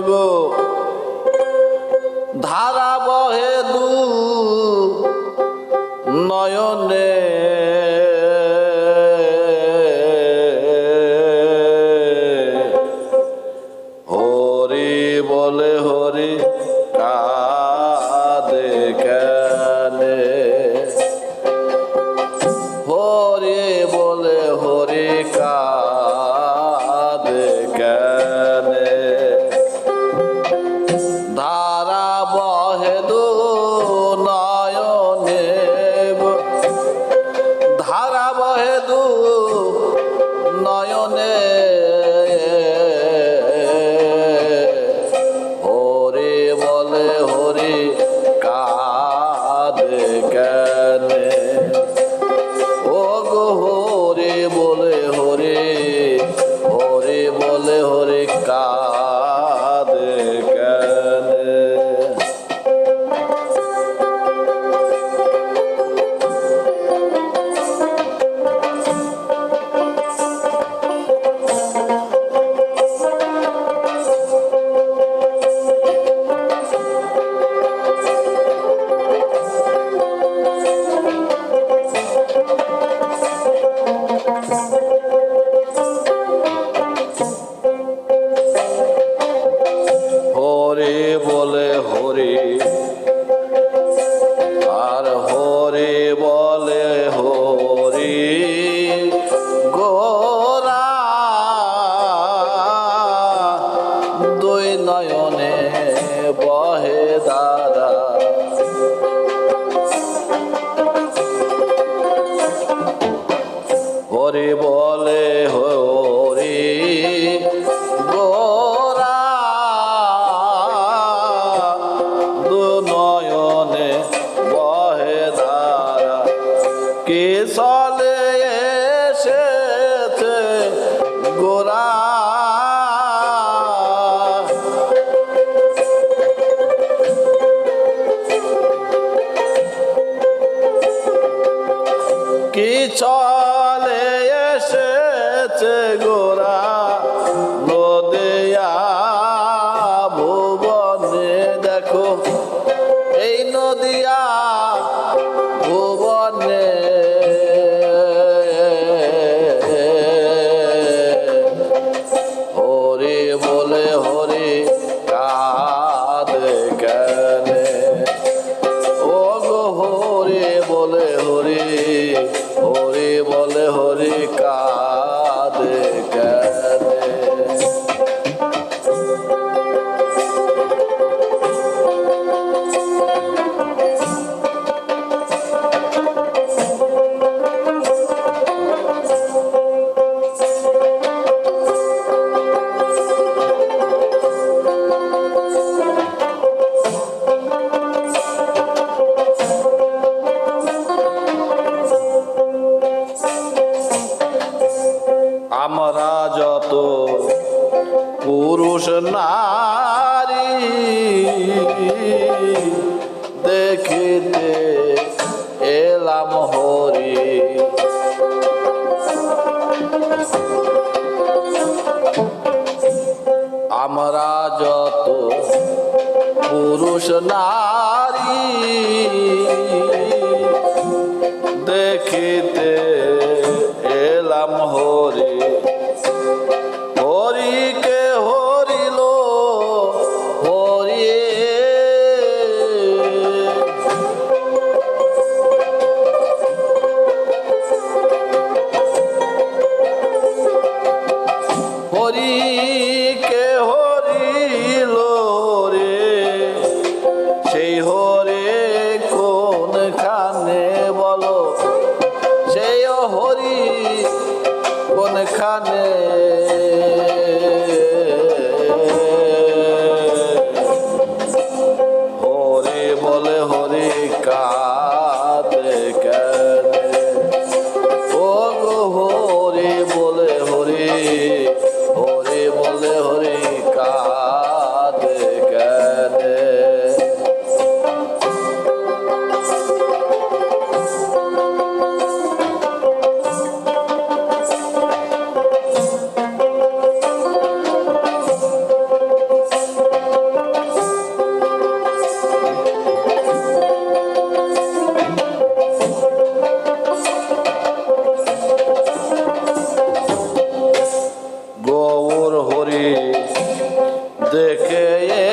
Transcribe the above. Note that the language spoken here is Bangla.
গো ধারা বহে দু নয়নে হরি বলে হরি কাঁদে কেনে হরি বলে হরি কাঁদে কেনে ধারা বহে দু নয়নে ধারা বহে দু নয়নে হরি বলে হরি কাঁদে কেনে ও গো হরি বলে হরি হরি বলে হরি কাঁদে কেনে হরি বলে হরি আর হরি বলে হরি গোরা দুই নয়নে বহে দারা হরি বলে হরি গোরা দু নয়নে বহে ধারা কে চলে এসেছে গোরা কি চলে এসেছে গোরা নদিয়া ভুবনে দেখো এই নদিয়া ভুবনে হরি বলে হরি কাঁদে কেনে ও গো হরি বলে হরি হরি বলে হরি কাঁদে কেনে আমরা যত পুরুষ নারী দেখিতে এলাম হরি আমরা যত পুরুষ নারী দেখিতে এলাম হরি হরিকে হরিল হরি হরিকে হরিল রে সেই হরে কোন দেখে